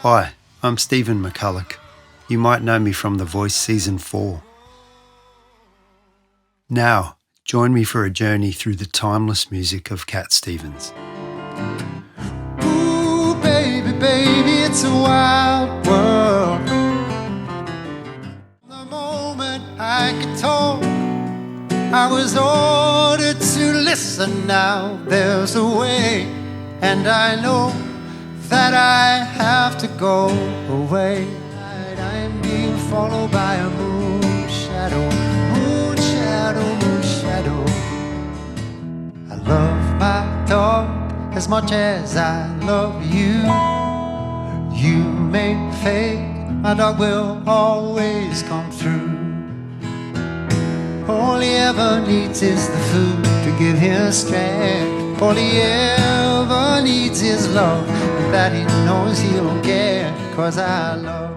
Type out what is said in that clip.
Hi, I'm Stephen McCulloch. You might know me from The Voice Season 4. Now, join me for a journey through the timeless music of Cat Stevens. Ooh, baby, baby, it's a wild world. The moment I could talk, I was ordered to listen. Now there's a way, and I know that I have to go away. I'm being followed by a moonshadow, moonshadow, moonshadow. I love my dog as much as I love you. You may fade, my dog will always come through. All he ever needs is the food to give him strength. All he ever needs is love that he knows he'll get, 'cause I love